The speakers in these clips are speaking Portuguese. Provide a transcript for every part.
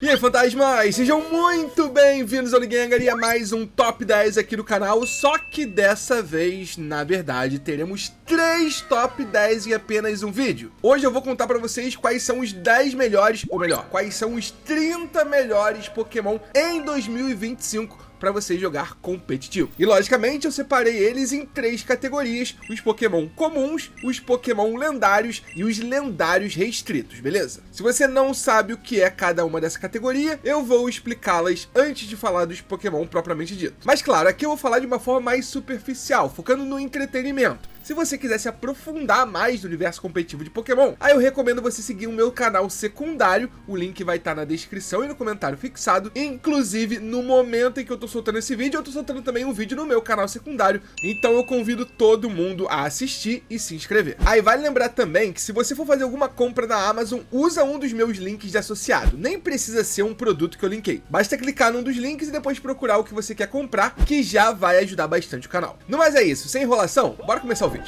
E aí, fantasmas, sejam muito bem-vindos ao Liguengar e a mais um Top 10 aqui do canal, só que dessa vez, na verdade, teremos 3 Top 10 em apenas um vídeo. Hoje eu vou contar pra vocês quais são os 10 melhores, ou melhor, quais são os 30 melhores Pokémon em 2025 para você jogar competitivo. E logicamente eu separei eles em 3 categorias: os Pokémon comuns, os Pokémon lendários e os lendários restritos, beleza? Se você não sabe o que é cada uma dessa categoria, eu vou explicá-las antes de falar dos Pokémon propriamente dito. Mas claro, aqui eu vou falar de uma forma mais superficial, focando no entretenimento. Se você quiser se aprofundar mais no universo competitivo de Pokémon, aí eu recomendo você seguir o meu canal secundário, o link vai estar na descrição e no comentário fixado. Inclusive, no momento em que eu tô soltando esse vídeo, eu tô soltando também um vídeo no meu canal secundário, então eu convido todo mundo a assistir e se inscrever. Aí vale lembrar também que se você for fazer alguma compra na Amazon, usa um dos meus links de associado. Nem precisa ser um produto que eu linkei. Basta clicar num dos links e depois procurar o que você quer comprar, que já vai ajudar bastante o canal. No mais é isso, sem enrolação, bora começar o vídeo.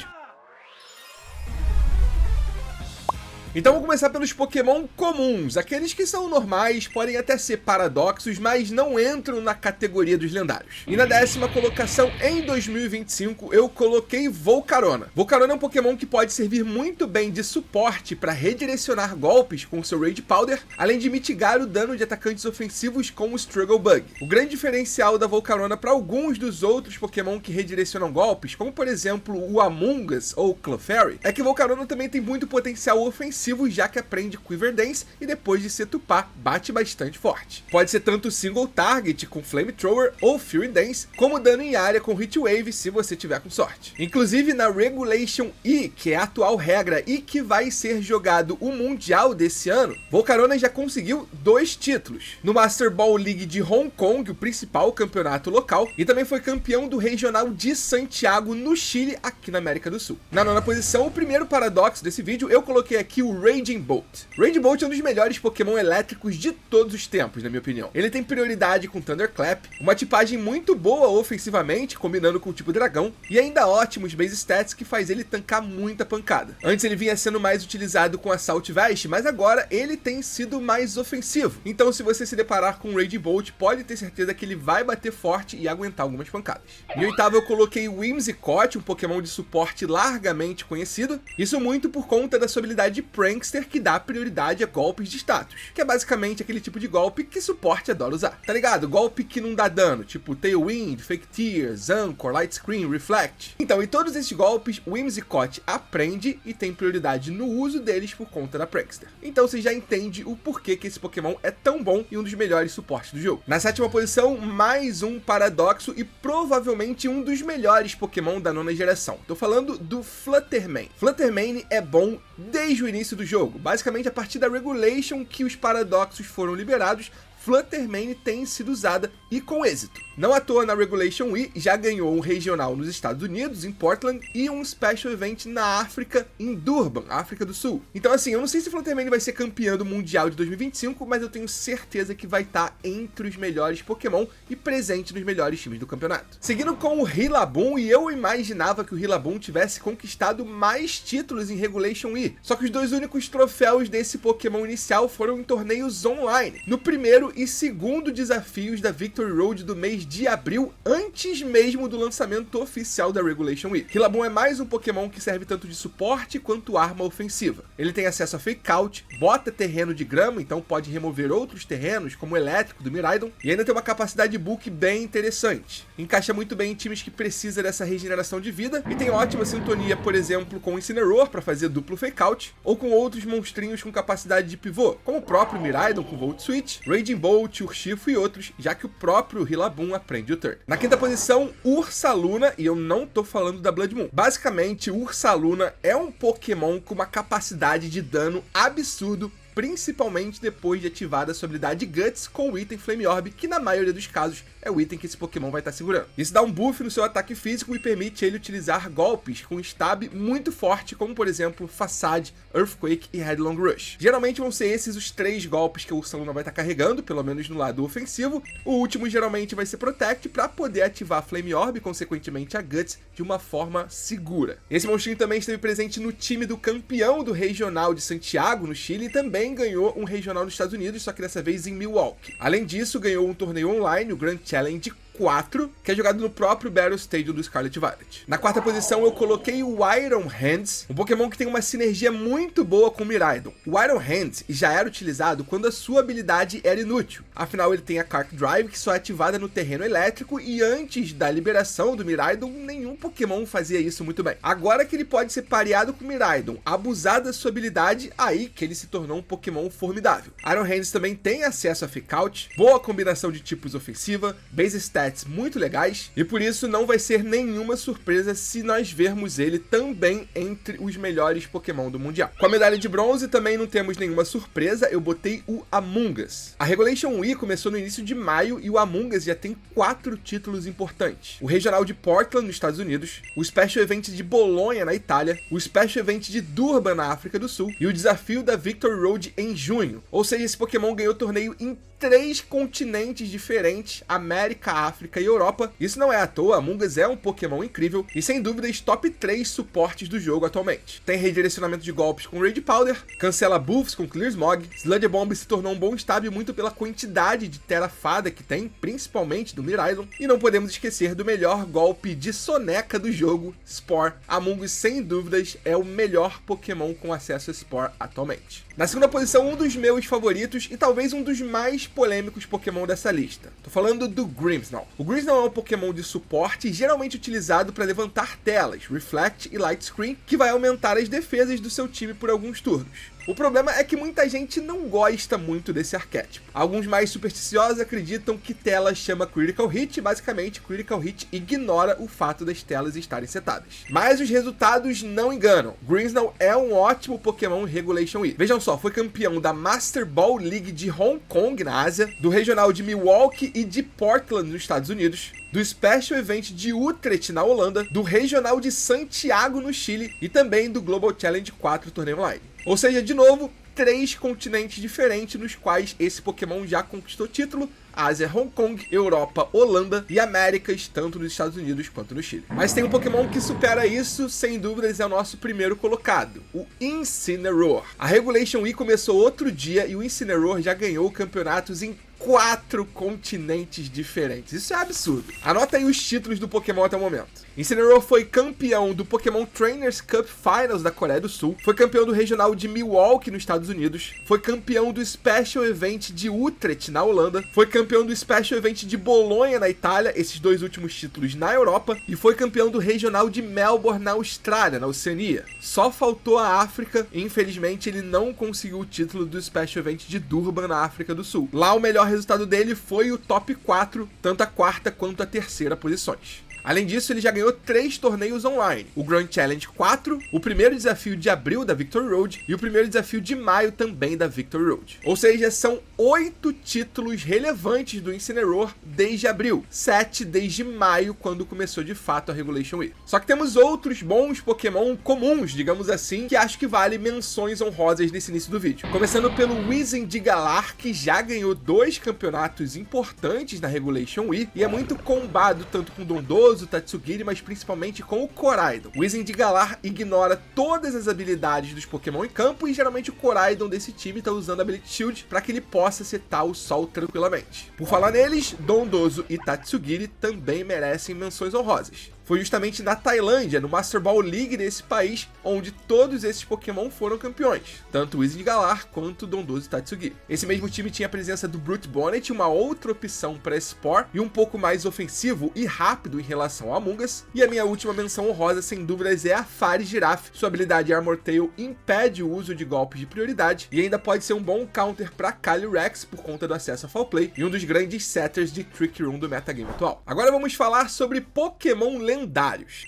Então vou começar pelos Pokémon comuns, aqueles que são normais, podem até ser paradoxos, mas não entram na categoria dos lendários. E na 10ª colocação, em 2025, eu coloquei Volcarona. Volcarona é um Pokémon que pode servir muito bem de suporte para redirecionar golpes com seu Rage Powder, além de mitigar o dano de atacantes ofensivos com o Struggle Bug. O grande diferencial da Volcarona para alguns dos outros Pokémon que redirecionam golpes, como por exemplo o Amoonguss ou Clefairy, é que Volcarona também tem muito potencial ofensivo, já que aprende Quiver Dance e depois de se tupar, bate bastante forte. Pode ser tanto single target com Flamethrower ou Fury Dance, como dano em área com Heat Wave se você tiver com sorte. Inclusive na Regulation E, que é a atual regra e que vai ser jogado o Mundial desse ano, Volcarona já conseguiu 2 títulos. No Master Ball League de Hong Kong, o principal campeonato local, e também foi campeão do Regional de Santiago no Chile, aqui na América do Sul. Na 9ª posição, o primeiro paradoxo desse vídeo, eu coloquei aqui o Raging Bolt. Raging Bolt é um dos melhores Pokémon elétricos de todos os tempos, na minha opinião. Ele tem prioridade com Thunderclap, uma tipagem muito boa ofensivamente, combinando com o tipo dragão, e ainda ótimos base stats que faz ele tancar muita pancada. Antes ele vinha sendo mais utilizado com Assault Vest, mas agora ele tem sido mais ofensivo. Então se você se deparar com o Raging Bolt, pode ter certeza que ele vai bater forte e aguentar algumas pancadas. Em 8º eu coloquei o Whimsicott, um Pokémon de suporte largamente conhecido, isso muito por conta da sua habilidade de Prankster, que dá prioridade a golpes de status, que é basicamente aquele tipo de golpe que suporte adora usar, tá ligado? Golpe que não dá dano, tipo Tailwind, Fake Tears, Anchor, Light Screen, Reflect. Então, em todos esses golpes, o Whimsicott aprende e tem prioridade no uso deles por conta da Prankster. Então você já entende o porquê que esse Pokémon é tão bom e um dos melhores suportes do jogo. Na 7ª posição, mais um paradoxo e provavelmente um dos melhores Pokémon da 9ª geração. Tô falando do Fluttermane. Fluttermane é bom desde o início do jogo. Basicamente, a partir da Regulation que os paradoxos foram liberados, Fluttermane tem sido usada e com êxito. Não à toa, na Regulation E já ganhou um regional nos Estados Unidos, em Portland, e um Special Event na África, em Durban, África do Sul. Então assim, eu não sei se Fluttermane vai ser campeão do Mundial de 2025, mas eu tenho certeza que vai estar entre os melhores Pokémon e presente nos melhores times do campeonato. Seguindo com o Rillaboom, e eu imaginava que o Rillaboom tivesse conquistado mais títulos em Regulation E, só que os 2 únicos troféus desse Pokémon inicial foram em torneios online. No primeiro e segundo desafios da Victory Road do mês de abril, antes mesmo do lançamento oficial da Regulation E. Rillaboom é mais um Pokémon que serve tanto de suporte quanto arma ofensiva. Ele tem acesso a Fake Out, bota terreno de grama, então pode remover outros terrenos, como o elétrico do Miraidon, e ainda tem uma capacidade de bulk bem interessante. Encaixa muito bem em times que precisam dessa regeneração de vida, e tem ótima sintonia, por exemplo, com o Incineroar para fazer duplo Fake Out, ou com outros monstrinhos com capacidade de pivô, como o próprio Miraidon com Volt Switch, Raging Bolt, Urshifu e outros, já que o próprio Rillaboom aprende o turn. Na 5ª posição, Ursaluna, e eu não tô falando da Blood Moon. Basicamente, Ursaluna é um Pokémon com uma capacidade de dano absurdo, principalmente depois de ativada a sua habilidade Guts com o item Flame Orb, que na maioria dos casos é o item que esse Pokémon vai estar segurando. Isso dá um buff no seu ataque físico e permite ele utilizar golpes com stab muito forte, como por exemplo Facade, Earthquake e Headlong Rush. Geralmente vão ser esses os 3 golpes que o Ursaluna vai estar carregando, pelo menos no lado ofensivo. O último geralmente vai ser Protect para poder ativar a Flame Orb e consequentemente a Guts de uma forma segura. Esse monstrinho também esteve presente no time do campeão do Regional de Santiago, no Chile, e também também ganhou um regional nos Estados Unidos, só que dessa vez em Milwaukee. Além disso, ganhou um torneio online, o Grand Challenge 4, que é jogado no próprio Battle Stadium do Scarlet Violet. Na quarta posição eu coloquei o Iron Hands, um Pokémon que tem uma sinergia muito boa com o Miraidon. O Iron Hands já era utilizado quando a sua habilidade era inútil, afinal ele tem a Quark Drive que só é ativada no terreno elétrico e antes da liberação do Miraidon nenhum Pokémon fazia isso muito bem. Agora que ele pode ser pareado com o Miraidon, abusar da sua habilidade, aí que ele se tornou um Pokémon formidável. Iron Hands também tem acesso a Fake Out, boa combinação de tipos ofensiva, base stats muito legais, e por isso não vai ser nenhuma surpresa se nós vermos ele também entre os melhores Pokémon do Mundial. Com a medalha de bronze também não temos nenhuma surpresa, eu botei o Amoonguss. A Regulation Wii começou no início de maio e o Amoonguss já tem 4 títulos importantes. O Regional de Portland nos Estados Unidos, o Special Event de Bolonha na Itália, o Special Event de Durban na África do Sul e o desafio da Victory Road em junho. Ou seja, esse Pokémon ganhou torneio em 3 continentes diferentes, América, África e Europa. Isso não é à toa, Amoonguss é um Pokémon incrível e sem dúvidas top 3 suportes do jogo atualmente. Tem redirecionamento de golpes com Rage Powder, cancela buffs com Clear Smog, Sludge Bomb se tornou um bom stab muito pela quantidade de Terra Fada que tem, principalmente do Miraidon, e não podemos esquecer do melhor golpe de soneca do jogo, Spore. Amoonguss sem dúvidas é o melhor Pokémon com acesso a Spore atualmente. Na segunda posição, um dos meus favoritos e talvez um dos mais polêmicos Pokémon dessa lista. Tô falando do Grimmsnarl. O Grimmsnarl é um Pokémon de suporte geralmente utilizado para levantar telas, Reflect e Light Screen, que vai aumentar as defesas do seu time por alguns turnos. O problema é que muita gente não gosta muito desse arquétipo. Alguns mais supersticiosos acreditam que tela chama Critical Hit e basicamente Critical Hit ignora o fato das telas estarem setadas. Mas os resultados não enganam. Grimmsnarl é um ótimo Pokémon Regulation Wii. Vejam só, foi campeão da Master Ball League de Hong Kong na Ásia, do regional de Milwaukee e de Portland nos Estados Unidos, do Special Event de Utrecht na Holanda, do regional de Santiago no Chile e também do Global Challenge 4 torneio online. Ou seja, de novo, 3 continentes diferentes nos quais esse Pokémon já conquistou título: Ásia, Hong Kong, Europa, Holanda e Américas, tanto nos Estados Unidos quanto no Chile. Mas tem um Pokémon que supera isso, sem dúvidas é o nosso primeiro colocado, o Incineroar. A Regulation Wii começou outro dia e o Incineroar já ganhou campeonatos em 4 continentes diferentes. Isso é absurdo. Anota aí os títulos do Pokémon até o momento. Incineroar foi campeão do Pokémon Trainers Cup Finals da Coreia do Sul, foi campeão do regional de Milwaukee nos Estados Unidos, foi campeão do Special Event de Utrecht na Holanda, foi campeão do Special Event de Bolonha na Itália, esses 2 últimos títulos na Europa, e foi campeão do regional de Melbourne na Austrália, na Oceania. Só faltou a África e infelizmente ele não conseguiu o título do Special Event de Durban na África do Sul. Lá o melhor resultado dele foi o top 4, tanto a quarta quanto a terceira posições. Além disso, ele já ganhou 3 torneios online, o Grand Challenge 4, o primeiro desafio de abril da Victory Road e o primeiro desafio de maio também da Victory Road. Ou seja, são 8 títulos relevantes do Incineroar desde abril, 7 desde maio, quando começou de fato a Regulation Wii. Só que temos outros bons Pokémon comuns, digamos assim, que acho que vale menções honrosas nesse início do vídeo. Começando pelo Weezing de Galar, que já ganhou 2 campeonatos importantes na Regulation Wii e é muito combado tanto com Dondoso, Tatsugiri, mas principalmente com o Koraidon. O Weezing de Galar ignora todas as habilidades dos Pokémon em campo e geralmente o Koraidon desse time está usando a Ability Shield para que ele possa setar o sol tranquilamente. Por falar neles, Dondoso e Tatsugiri também merecem menções honrosas. Foi justamente na Tailândia, no Master Ball League desse país, onde todos esses Pokémon foram campeões, tanto o Weezing de Galar quanto o Dondoso e Tatsugiri. Esse mesmo time tinha a presença do Brute Bonnet, uma outra opção para Spore e um pouco mais ofensivo e rápido em relação ao Amoonguss. E a minha última menção honrosa, sem dúvidas, é a Farigiraf. Sua habilidade Armor Tail impede o uso de golpes de prioridade e ainda pode ser um bom counter para Calyrex por conta do acesso a Foul Play e um dos grandes setters de Trick Room do metagame atual. Agora vamos falar sobre Pokémon lendários.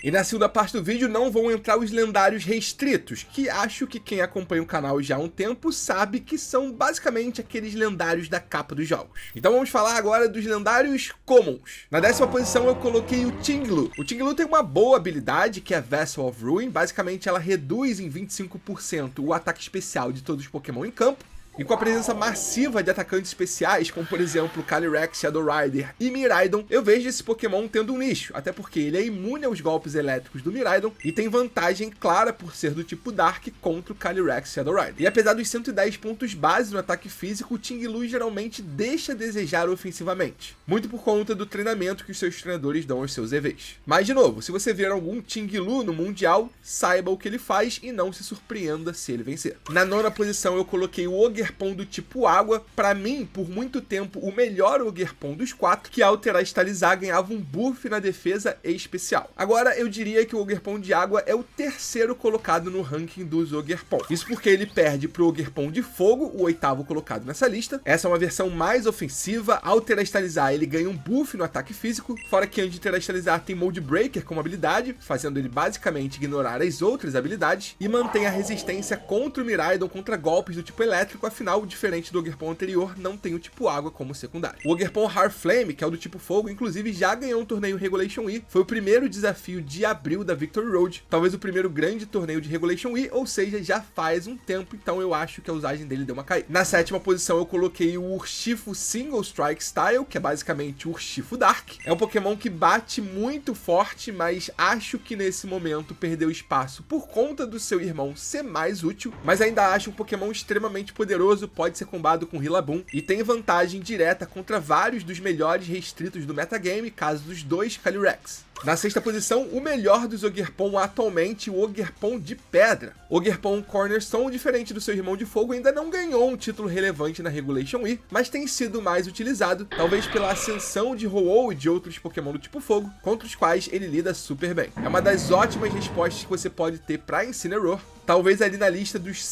E na segunda parte do vídeo não vão entrar os lendários restritos, que acho que quem acompanha o canal já há um tempo sabe que são basicamente aqueles lendários da capa dos jogos. Então vamos falar agora dos lendários comuns. Na 10ª posição eu coloquei o Tinglu. O Tinglu tem uma boa habilidade que é Vessel of Ruin, basicamente ela reduz em 25% o ataque especial de todos os Pokémon em campo. E com a presença massiva de atacantes especiais, como por exemplo Calyrex, Shadow Rider e Miraidon, eu vejo esse Pokémon tendo um nicho, até porque ele é imune aos golpes elétricos do Miraidon e tem vantagem clara por ser do tipo Dark contra o Calyrex Shadow Rider. E apesar dos 110 pontos base no ataque físico, o Ting-Lu geralmente deixa a desejar ofensivamente, muito por conta do treinamento que os seus treinadores dão aos seus EVs. Mas de novo, se você ver algum Ting-Lu no Mundial, saiba o que ele faz e não se surpreenda se ele vencer. Na nona posição eu coloquei o Ogerpon do tipo Água, pra mim, por muito tempo, o melhor Ogerpon dos 4, que ao terastalizar ganhava um buff na defesa especial. Agora eu diria que o Ogerpon de Água é o terceiro colocado no ranking dos Ogerpon. Isso porque ele perde pro Ogerpon de Fogo, o oitavo colocado nessa lista. Essa é uma versão mais ofensiva, ao terastalizar ele ganha um buff no ataque físico, fora que antes de terastalizar tem Mold Breaker como habilidade, fazendo ele basicamente ignorar as outras habilidades, e mantém a resistência contra o Miraidon contra golpes do tipo elétrico, afinal, diferente do Ogerpon anterior, não tem o tipo Água como secundário. O Ogerpon Heartflame, que é o do tipo Fogo, inclusive já ganhou um torneio Regulation E, foi o primeiro desafio de abril da Victory Road, talvez o primeiro grande torneio de Regulation E, ou seja, já faz um tempo, então eu acho que a usagem dele deu uma caída. Na sétima posição eu coloquei o Urshifu Single Strike Style, que é basicamente o Urshifu Dark. É um Pokémon que bate muito forte, mas acho que nesse momento perdeu espaço por conta do seu irmão ser mais útil, mas ainda acho um Pokémon extremamente poderoso, pode ser combado com Rillaboom e tem vantagem direta contra vários dos melhores restritos do metagame, caso dos dois Calyrex. Na sexta posição, o melhor dos Ogerpon atualmente, o Ogerpon de Pedra. Ogerpon Cornerstone, diferente do seu irmão de fogo, ainda não ganhou um título relevante na Regulation E, mas tem sido mais utilizado, talvez pela ascensão de Ho-Oh e de outros Pokémon do tipo fogo, contra os quais ele lida super bem. É uma das ótimas respostas que você pode ter para Incineroar, talvez ali na lista dos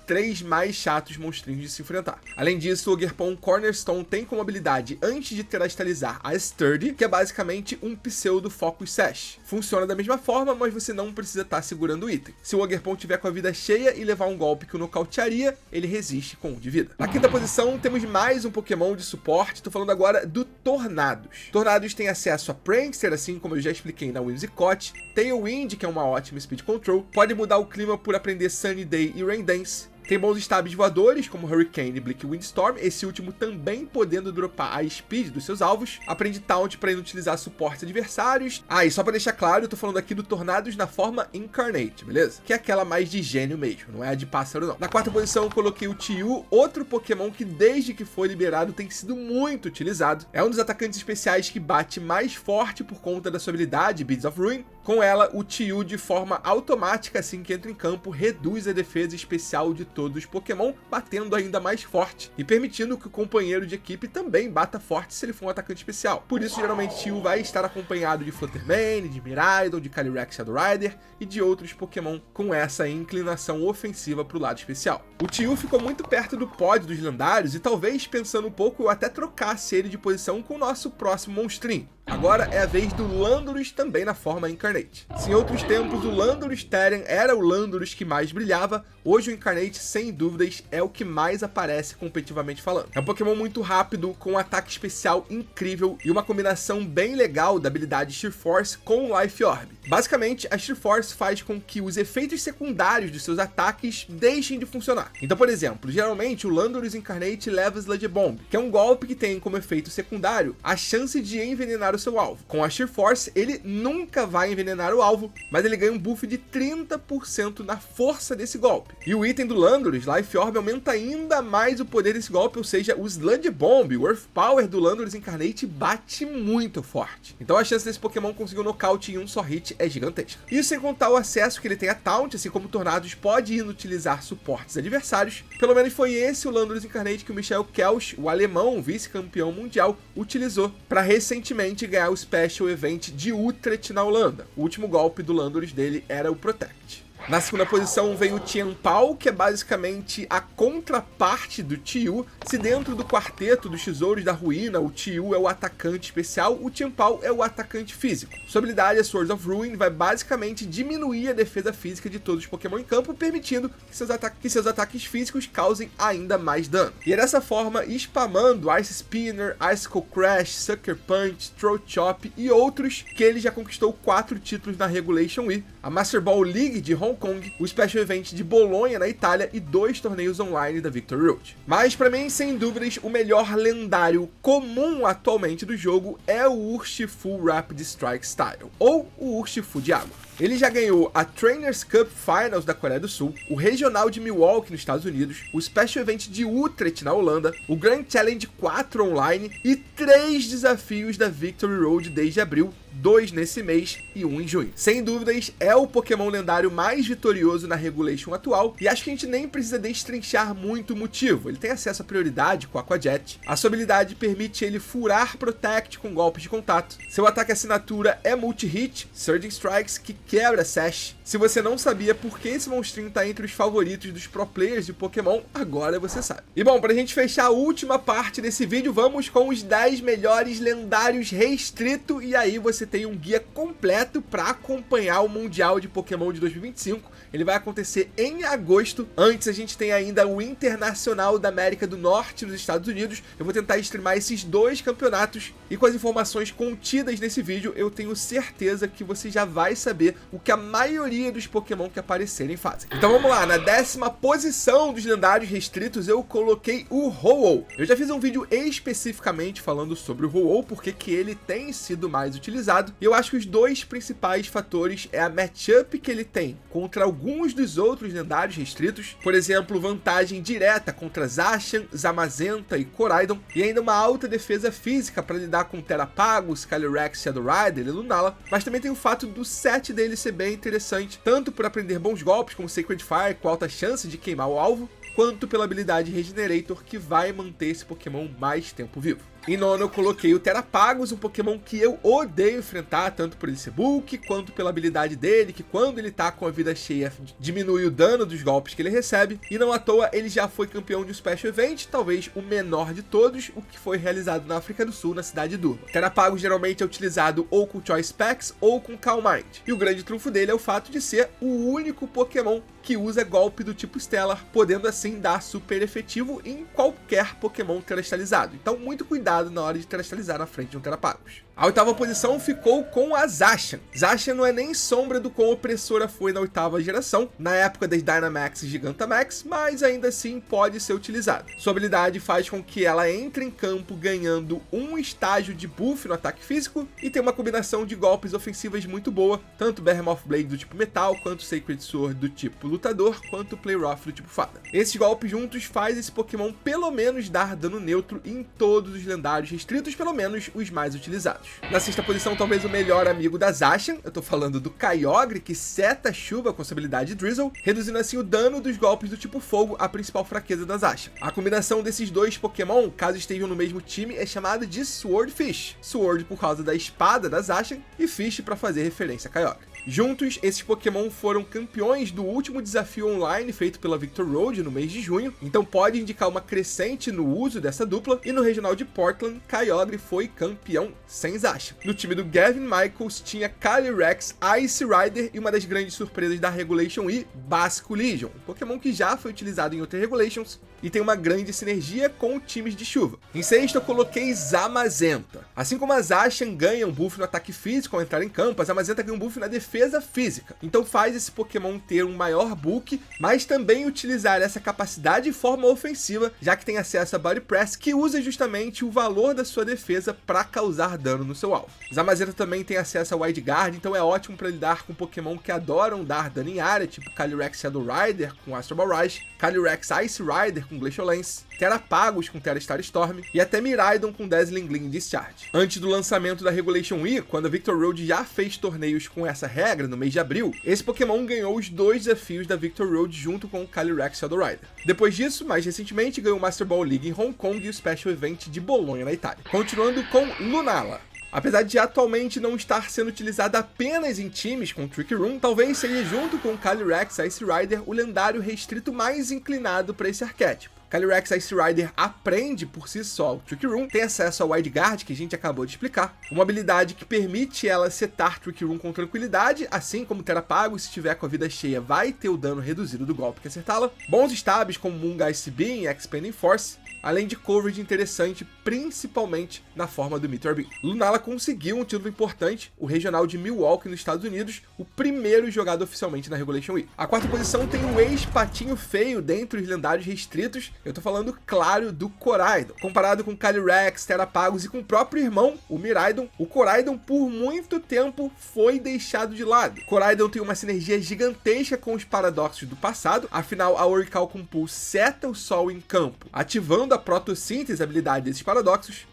3 mais chatos monstrinhos de se enfrentar. Além disso, o Ogerpon Cornerstone tem como habilidade, antes de terastalizar, a Sturdy, que é basicamente um pseudo Focus Sash. Funciona da mesma forma, mas você não precisa estar segurando o item. Se o Ogerpon tiver com a vida cheia e levar um golpe que o nocautearia, ele resiste com 1 de vida. Na quinta posição, temos mais um Pokémon de suporte, tô falando agora do Tornados. Tornados tem acesso a Prankster, assim como eu já expliquei na Whimsicott, Tailwind, que é uma ótima Speed Control, pode mudar o clima por aprender Sunny Day e Rain Dance. Tem bons stabs voadores, como Hurricane e Bleak Windstorm, esse último também podendo dropar a speed dos seus alvos. Aprende Taunt para inutilizar suportes adversários. E só para deixar claro, eu tô falando aqui do Tornados na forma Incarnate, beleza? Que é aquela mais de gênio mesmo, não é a de pássaro não. Na quarta posição eu coloquei o Tio, outro Pokémon que desde que foi liberado tem sido muito utilizado. É um dos atacantes especiais que bate mais forte por conta da sua habilidade, Beads of Ruin. Com ela, o Tio, de forma automática, assim que entra em campo, reduz a defesa especial de todos os Pokémon, batendo ainda mais forte e permitindo que o companheiro de equipe também bata forte se ele for um atacante especial. Por isso, geralmente, Tio vai estar acompanhado de Fluttermane, de Miraidon, de Calyrex Shadow Rider e de outros Pokémon com essa inclinação ofensiva para o lado especial. O Tio ficou muito perto do pódio dos lendários e talvez, pensando um pouco, eu até trocasse ele de posição com o nosso próximo monstrinho. Agora é a vez do Landorus também na forma Incarnate. Se em outros tempos o Landorus Therian era o Landorus que mais brilhava, hoje o Incarnate, sem dúvidas, é o que mais aparece competitivamente falando. É um Pokémon muito rápido, com um ataque especial incrível e uma combinação bem legal da habilidade Sheer Force com o Life Orb. Basicamente, a Sheer Force faz com que os efeitos secundários dos seus ataques deixem de funcionar. Então, por exemplo, geralmente o Landorus Incarnate leva Sludge Bomb, que é um golpe que tem como efeito secundário a chance de envenenar o seu alvo. Com a Sheer Force, ele nunca vai envenenar o alvo, mas ele ganha um buff de 30% na força desse golpe. E o item do Landorus, Life Orb, aumenta ainda mais o poder desse golpe, ou seja, o Sludge Bomb, o Earth Power do Landorus Incarnate bate muito forte. Então a chance desse Pokémon conseguir um nocaute em um só hit é gigantesca. Isso sem contar o acesso que ele tem a Taunt, assim como Tornados pode inutilizar suportes adversários. Pelo menos foi esse o Landorus Incarnate que o Michael Kelsch, o alemão vice-campeão mundial, utilizou para recentemente ganhar o Special Event de Utrecht na Holanda. O último golpe do Landorus dele era o Protect. Na segunda posição vem o Tianpao, que é basicamente a contraparte do Tio. Se dentro do quarteto dos Tesouros da Ruína, o Tio é o atacante especial, o Tianpao é o atacante físico. Sua habilidade, a Swords of Ruin, vai basicamente diminuir a defesa física de todos os Pokémon em campo, permitindo que seus ataques físicos causem ainda mais dano. E é dessa forma, spamando Ice Spinner, Icicle Crash, Sucker Punch, Throat Chop e outros, que ele já conquistou 4 títulos na Regulation E, a Master Ball League de Hong Kong, o Special Event de Bolonha na Itália e 2 torneios online da Victory Road. Mas para mim, sem dúvidas, o melhor lendário comum atualmente do jogo é o Urshifu Rapid Strike Style, ou o Urshifu de água. Ele já ganhou a Trainers Cup Finals da Coreia do Sul, o Regional de Milwaukee nos Estados Unidos, o Special Event de Utrecht na Holanda, o Grand Challenge 4 online e 3 desafios da Victory Road desde abril, 2 nesse mês e 1 em junho. Sem dúvidas, é o Pokémon lendário mais vitorioso na Regulation atual, e acho que a gente nem precisa destrinchar muito o motivo. Ele tem acesso à prioridade com Aqua Jet, a sua habilidade permite ele furar Protect com golpes de contato, seu ataque assinatura é multi-hit, Surging Strikes, que quebra Sash. Se você não sabia por que esse monstrinho tá entre os favoritos dos pro players de Pokémon, agora você sabe. E bom, pra gente fechar a última parte desse vídeo, vamos com os 10 melhores lendários restrito, e aí você tem um guia completo para acompanhar o Mundial de Pokémon de 2025. Ele vai acontecer em agosto. Antes a gente tem ainda o Internacional da América do Norte nos Estados Unidos. Eu vou tentar streamar esses 2 campeonatos e com as informações contidas nesse vídeo, eu tenho certeza que você já vai saber o que a maioria dos Pokémon que aparecerem fazem. Então vamos lá, na 10ª posição dos lendários restritos eu coloquei o Ho-Oh. Eu já fiz um vídeo especificamente falando sobre o Ho-Oh, porque que ele tem sido mais utilizado. E eu acho que os 2 principais fatores é a matchup que ele tem contra alguns dos outros lendários restritos, por exemplo, vantagem direta contra Zacian, Zamazenta e Koraidon, e ainda uma alta defesa física para lidar com Terapagos, Calyrex, Shadow Rider e Lunala, mas também tem o fato do set dele ser bem interessante, tanto por aprender bons golpes como Sacred Fire com alta chance de queimar o alvo, quanto pela habilidade Regenerator, que vai manter esse Pokémon mais tempo vivo. Em nono eu coloquei o Terapagos, um Pokémon que eu odeio enfrentar, tanto por ele ser bulk, quanto pela habilidade dele, que quando ele tá com a vida cheia, diminui o dano dos golpes que ele recebe, e não à toa ele já foi campeão de um Special Event, talvez o menor de todos, o que foi realizado na África do Sul, na cidade de Durban. Terapagos geralmente é utilizado ou com Choice Packs ou com Calm Mind, e o grande trunfo dele é o fato de ser o único Pokémon que usa golpe do tipo Stellar, podendo assim dar super efetivo em qualquer Pokémon terastalizado. Então muito cuidado na hora de terastalizar na frente de um Terapagos. A 8ª posição ficou com a Zacian. Zacian não é nem sombra do quão opressora foi na 8ª geração, na época das Dynamax e Gigantamax, mas ainda assim pode ser utilizada. Sua habilidade faz com que ela entre em campo ganhando um estágio de buff no ataque físico e tem uma combinação de golpes ofensivas muito boa, tanto Behemoth Blade do tipo metal, quanto Sacred Sword do tipo lutador, quanto Play Rough do tipo fada. Esses golpes juntos faz esse Pokémon pelo menos dar dano neutro em todos os lendários restritos, pelo menos os mais utilizados. Na 6ª posição, talvez o melhor amigo da Zacian, eu tô falando do Kyogre, que seta a chuva com sua habilidade Drizzle, reduzindo assim o dano dos golpes do tipo fogo, a principal fraqueza da Zacian. A combinação desses 2 Pokémon, caso estejam no mesmo time, é chamada de Swordfish. Sword por causa da espada da Zacian e Fish para fazer referência a Kyogre. Juntos, esses Pokémon foram campeões do último desafio online feito pela Victory Road no mês de junho, então pode indicar uma crescente no uso dessa dupla, e no regional de Portland, Kyogre foi campeão sem Zacian. No time do Gavin Michaels tinha Calyrex, Ice Rider e uma das grandes surpresas da Regulation E, Basco Legion, um Pokémon que já foi utilizado em outras Regulations e tem uma grande sinergia com times de chuva. Em 6º eu coloquei Zamazenta. Assim como a Zacian ganha um buff no ataque físico ao entrar em campo, a Zamazenta ganha um buff na defesa física. Então faz esse Pokémon ter um maior bulk, mas também utilizar essa capacidade de forma ofensiva, já que tem acesso a Body Press, que usa justamente o valor da sua defesa para causar dano no seu alvo. Zamazenta também tem acesso a Wide Guard, então é ótimo para lidar com Pokémon que adoram dar dano em área, tipo Calyrex Shadow Rider com Astro Ball Rage, Calyrex Ice Rider com Glacial Lance, Terapagos com Tera Star Storm e até Miraidon com Dazzling Gleam Discharge. Antes do lançamento da Regulation E, quando a Victory Road já fez torneios com essa regra no mês de abril, esse Pokémon ganhou os 2 desafios da Victory Road junto com o Calyrex Shadow Rider. Depois disso, mais recentemente, ganhou o Master Ball League em Hong Kong e o Special Event de Bolonha na Itália. Continuando com Lunala. Apesar de atualmente não estar sendo utilizada apenas em times com Trick Room, talvez seja junto com o Calyrex Ice Rider o lendário restrito mais inclinado para esse arquétipo. Calyrex Ice Rider aprende por si só o Trick Room, tem acesso ao Wide Guard, que a gente acabou de explicar, uma habilidade que permite ela setar Trick Room com tranquilidade, assim como Terapagos, se tiver com a vida cheia, vai ter o dano reduzido do golpe que acertá-la, bons stabs como Moongeist Beam e Expanding Force, além de coverage interessante principalmente na forma do Meteor Beam. Lunala conseguiu um título importante, o regional de Milwaukee nos Estados Unidos, o primeiro jogado oficialmente na Regulation Week. A quarta posição tem o ex-patinho feio dentre os lendários restritos, eu tô falando, claro, do Koraidon. Comparado com Calyrex, Terrapagos e com o próprio irmão, o Miraidon, o Koraidon por muito tempo foi deixado de lado. Koraidon tem uma sinergia gigantesca com os paradoxos do passado, afinal a Orichalcum Pool seta o Sol em campo, ativando a protossíntese, habilidade desses paradoxos,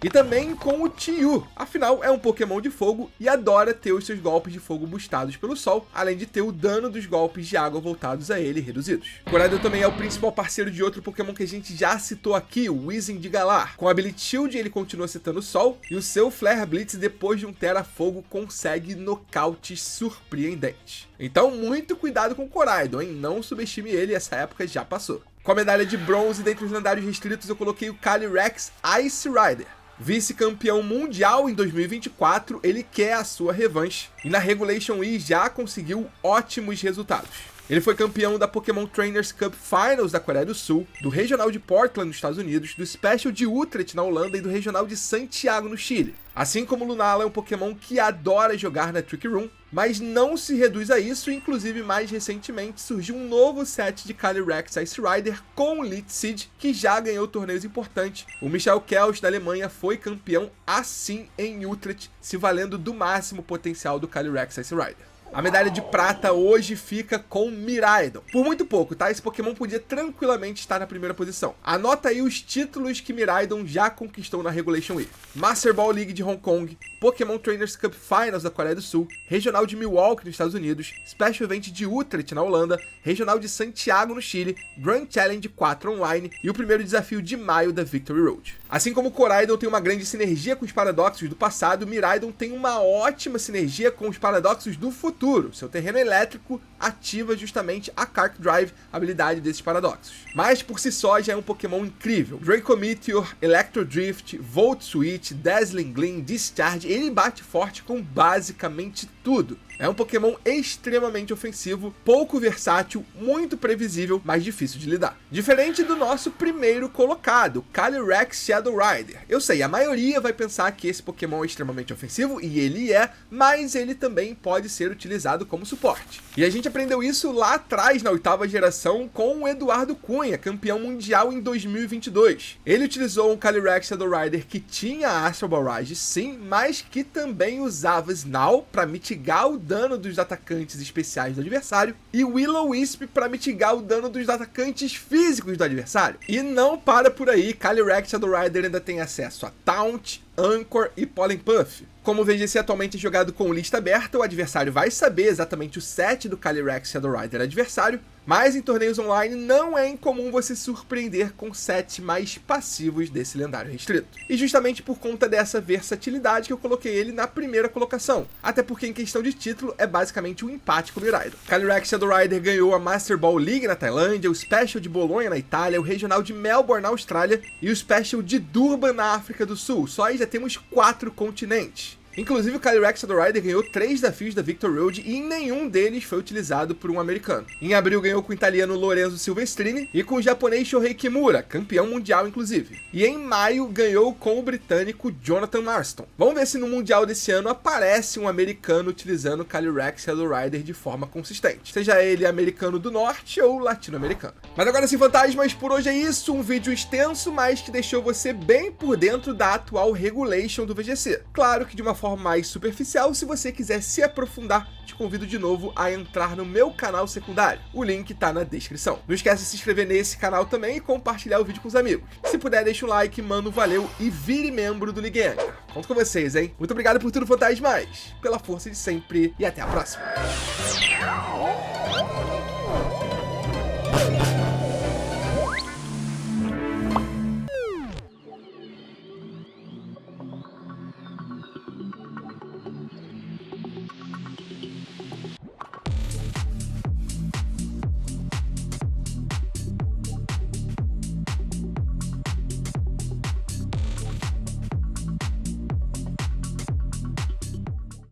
e também com o Tio, afinal é um Pokémon de fogo e adora ter os seus golpes de fogo boostados pelo Sol, além de ter o dano dos golpes de água voltados a ele reduzidos. Koraidon também é o principal parceiro de outro Pokémon que a gente já citou aqui, o Weezing de Galar. Com a Ability Shield ele continua setando o Sol, e o seu Flare Blitz depois de um Terra Fogo consegue nocautes surpreendentes. Então muito cuidado com o Koraidon, hein? Não subestime ele, essa época já passou. Com a medalha de bronze dentre os lendários restritos eu coloquei o Calyrex Ice Rider. Vice-campeão mundial em 2024, ele quer a sua revanche e na Regulation E já conseguiu ótimos resultados. Ele foi campeão da Pokémon Trainers Cup Finals da Coreia do Sul, do Regional de Portland nos Estados Unidos, do Special de Utrecht na Holanda e do Regional de Santiago no Chile. Assim como Lunala é um Pokémon que adora jogar na Trick Room, mas não se reduz a isso, inclusive mais recentemente surgiu um novo set de Calyrex Ice Rider com Lead Seed, que já ganhou torneios importantes. O Michael Kelch da Alemanha foi campeão assim em Utrecht, se valendo do máximo potencial do Calyrex Ice Rider. A medalha de prata hoje fica com Miraidon. Por muito pouco, tá? Esse Pokémon podia tranquilamente estar na primeira posição. Anota aí os títulos que Miraidon já conquistou na Regulation E. Master Ball League de Hong Kong, Pokémon Trainers Cup Finals da Coreia do Sul, Regional de Milwaukee nos Estados Unidos, Special Event de Utrecht na Holanda, Regional de Santiago no Chile, Grand Challenge 4 Online e o primeiro desafio de maio da Victory Road. Assim como o Koraidon tem uma grande sinergia com os paradoxos do passado, Miraidon tem uma ótima sinergia com os paradoxos do futuro. Seu terreno elétrico ativa justamente a Kark Drive, habilidade desses paradoxos. Mas por si só já é um Pokémon incrível. Draco Meteor, Electro Drift, Volt Switch, Dazzling Gleam, Discharge, ele bate forte com basicamente tudo. É um Pokémon extremamente ofensivo, pouco versátil, muito previsível, mas difícil de lidar. Diferente do nosso primeiro colocado, Calyrex Shadow Rider. Eu sei, a maioria vai pensar que esse Pokémon é extremamente ofensivo, e ele é, mas ele também pode ser utilizado como suporte. E a gente aprendeu isso lá atrás, na 8ª geração, com o Eduardo Cunha, campeão mundial em 2022. Ele utilizou um Calyrex Shadow Rider que tinha Astral Barrage, sim, mas que também usava Snarl para mitigar o dano dos atacantes especiais do adversário e Will-O-Wisp para mitigar o dano dos atacantes físicos do adversário. E não para por aí, Calyrex Shadow Rider ainda tem acesso a Taunt, Anchor e Pollen Puff. Como o VGC atualmente é jogado com lista aberta, o adversário vai saber exatamente o set do Calyrex Shadow Rider adversário, mas em torneios online não é incomum você surpreender com sets mais passivos desse lendário restrito. E justamente por conta dessa versatilidade que eu coloquei ele na primeira colocação, até porque em questão de título é basicamente um empate com o Miraidon. Calyrex Shadow Rider ganhou a Master Ball League na Tailândia, o Special de Bolonha na Itália, o Regional de Melbourne na Austrália e o Special de Durban na África do Sul. Só aí já temos 4 continentes. Inclusive o Calyrex Shadow Rider ganhou 3 desafios da Victory Road e em nenhum deles foi utilizado por um americano. Em abril ganhou com o italiano Lorenzo Silvestrini e com o japonês Shohei Kimura, campeão mundial inclusive. E em maio ganhou com o britânico Jonathan Marston. Vamos ver se no mundial desse ano aparece um americano utilizando o Calyrex Shadow Rider de forma consistente, seja ele americano do norte ou latino-americano. Mas agora sim, fantasmas, por hoje é isso, um vídeo extenso, mas que deixou você bem por dentro da atual Regulation do VGC. Claro que de uma forma mais superficial, se você quiser se aprofundar, te convido de novo a entrar no meu canal secundário. O link tá na descrição. Não esquece de se inscrever nesse canal também e compartilhar o vídeo com os amigos. Se puder, deixa um like, mano, valeu e vire membro do Ligue Anchor. Conto com vocês, hein? Muito obrigado por tudo, fantasmas, pela força de sempre e até a próxima.